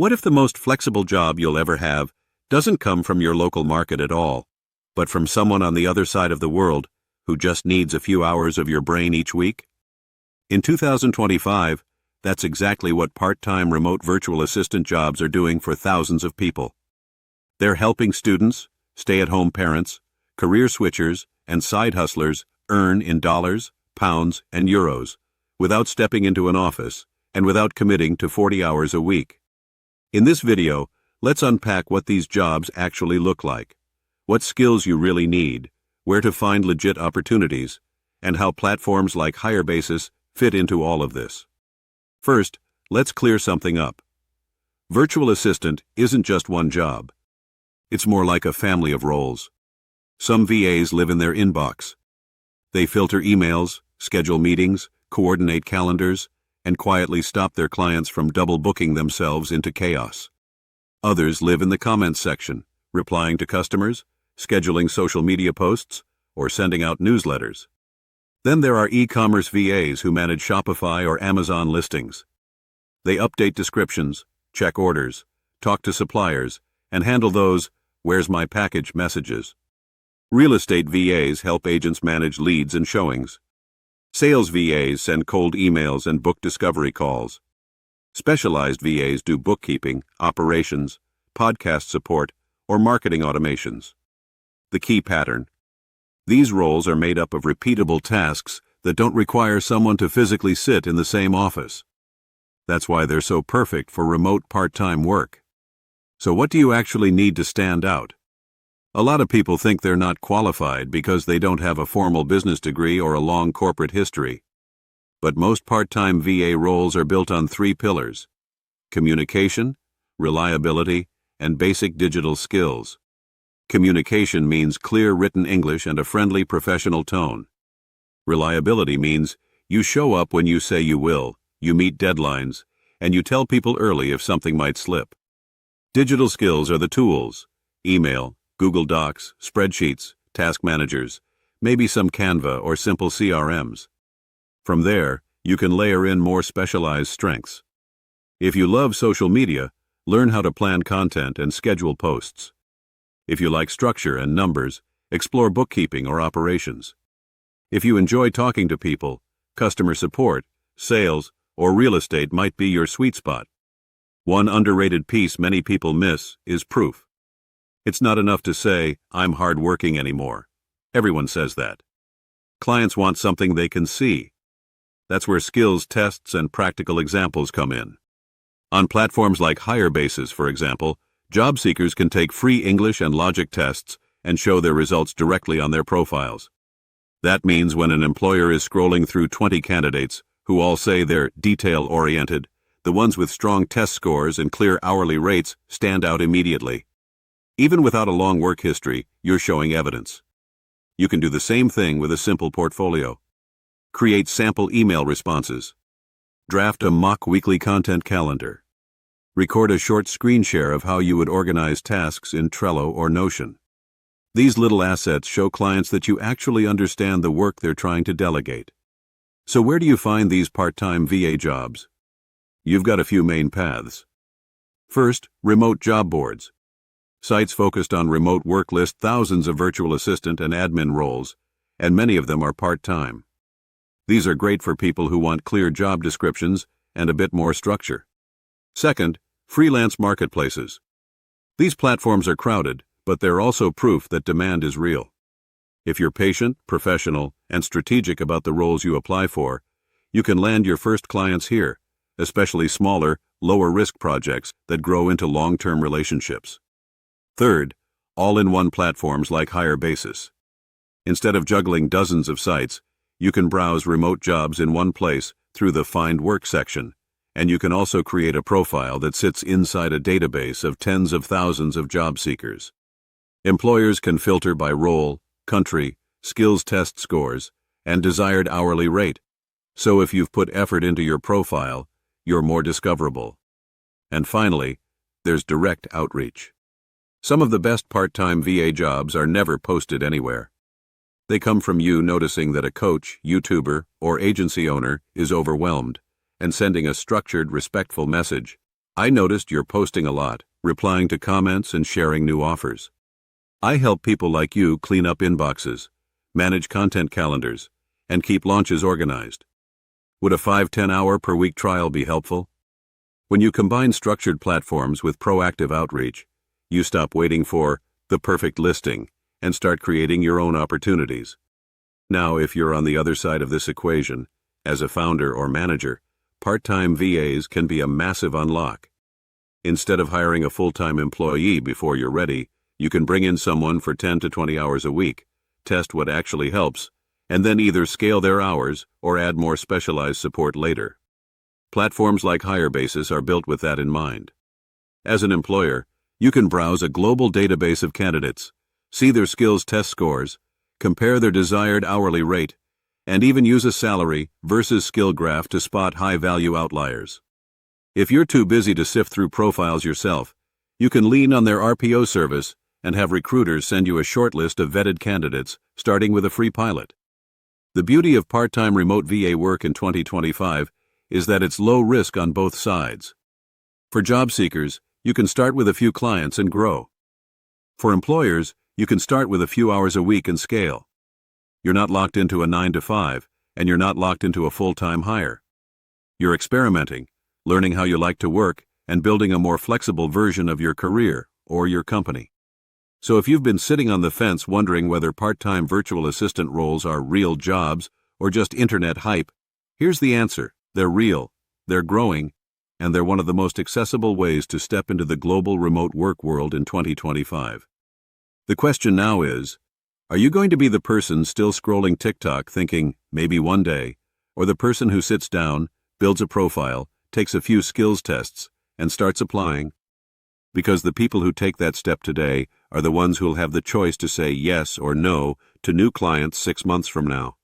What if the most flexible job you'll ever have doesn't come from your local market at all, but from someone on the other side of the world who just needs a few hours of your brain each week? In 2025, that's exactly what part-time remote virtual assistant jobs are doing for thousands of people. They're helping students, stay-at-home parents, career switchers, and side hustlers earn in dollars, pounds, and euros without stepping into an office and without committing to 40 hours a week. In this video, let's unpack what these jobs actually look like, what skills you really need, where to find legit opportunities, and how platforms like HireBasis fit into all of this. First, let's clear something up. Virtual assistant isn't just one job. It's more like a family of roles. Some VAs live in their inbox. They filter emails, schedule meetings, coordinate calendars, and quietly stop their clients from double booking themselves into chaos. Others live in the comments section, replying to customers, scheduling social media posts, or sending out newsletters. Then there are e-commerce VAs who manage Shopify or Amazon listings. They update descriptions, check orders, talk to suppliers, and handle those "where's my package" messages. Real estate VAs help agents manage leads and showings. Sales VAs send cold emails and book discovery calls. Specialized VAs do bookkeeping, operations, podcast support, or marketing automations. The key pattern: these roles are made up of repeatable tasks that don't require someone to physically sit in the same office. That's why they're so perfect for remote part-time work. So what do you actually need to stand out? A lot of people think they're not qualified because they don't have a formal business degree or a long corporate history. But most part-time VA roles are built on 3 pillars: communication, reliability, and basic digital skills. Communication means clear written English and a friendly professional tone. Reliability means you show up when you say you will, you meet deadlines, and you tell people early if something might slip. Digital skills are the tools: email, Google Docs, spreadsheets, task managers, maybe some Canva or simple CRMs. From there, you can layer in more specialized strengths. If you love social media, learn how to plan content and schedule posts. If you like structure and numbers, explore bookkeeping or operations. If you enjoy talking to people, customer support, sales, or real estate might be your sweet spot. One underrated piece many people miss is proof. It's not enough to say, "I'm hardworking" anymore. Everyone says that. Clients want something they can see. That's where skills tests and practical examples come in. On platforms like HireBasis, for example, job seekers can take free English and logic tests and show their results directly on their profiles. That means when an employer is scrolling through 20 candidates who all say they're detail-oriented, the ones with strong test scores and clear hourly rates stand out immediately. Even without a long work history, you're showing evidence. You can do the same thing with a simple portfolio. Create sample email responses. Draft a mock weekly content calendar. Record a short screen share of how you would organize tasks in Trello or Notion. These little assets show clients that you actually understand the work they're trying to delegate. So where do you find these part-time VA jobs? You've got a few main paths. First, remote job boards. Sites focused on remote work list thousands of virtual assistant and admin roles, and many of them are part-time. These are great for people who want clear job descriptions and a bit more structure. Second, freelance marketplaces. These platforms are crowded, but they're also proof that demand is real. If you're patient, professional, and strategic about the roles you apply for, you can land your first clients here, especially smaller, lower-risk projects that grow into long-term relationships. Third, all-in-one platforms like HireBasis. Instead of juggling dozens of sites, you can browse remote jobs in one place through the Find Work section, and you can also create a profile that sits inside a database of tens of thousands of job seekers. Employers can filter by role, country, skills test scores, and desired hourly rate. So if you've put effort into your profile, you're more discoverable. And finally, there's direct outreach. Some of the best part-time VA jobs are never posted anywhere. They come from you noticing that a coach, YouTuber, or agency owner is overwhelmed and sending a structured, respectful message, I noticed you're posting a lot, replying to comments and sharing new offers. I help people like you clean up inboxes, manage content calendars, and keep launches organized. Would a 5-10 hour per week trial be helpful? When you combine structured platforms with proactive outreach, you stop waiting for the perfect listing and start creating your own opportunities. Now, if you're on the other side of this equation, as a founder or manager, part-time VAs can be a massive unlock. Instead of hiring a full-time employee before you're ready, you can bring in someone for 10 to 20 hours a week, test what actually helps, and then either scale their hours or add more specialized support later. Platforms like HireBasis are built with that in mind. As an employer, you can browse a global database of candidates, see their skills test scores, compare their desired hourly rate, and even use a salary versus skill graph to spot high-value outliers. If you're too busy to sift through profiles yourself, you can lean on their RPO service and have recruiters send you a short list of vetted candidates, starting with a free pilot. The beauty of part-time remote VA work in 2025 is that it's low risk on both sides. For job seekers, you can start with a few clients and grow. For employers, you can start with a few hours a week and scale. You're not locked into a 9 to 5, and you're not locked into a full-time hire. You're experimenting, learning how you like to work, and building a more flexible version of your career or your company. So if you've been sitting on the fence wondering whether part-time virtual assistant roles are real jobs or just internet hype, here's the answer. They're real, they're growing, and they're one of the most accessible ways to step into the global remote work world in 2025. The question now is, are you going to be the person still scrolling TikTok thinking, maybe one day, or the person who sits down, builds a profile, takes a few skills tests, and starts applying? Because the people who take that step today are the ones who'll have the choice to say yes or no to new clients 6 months from now.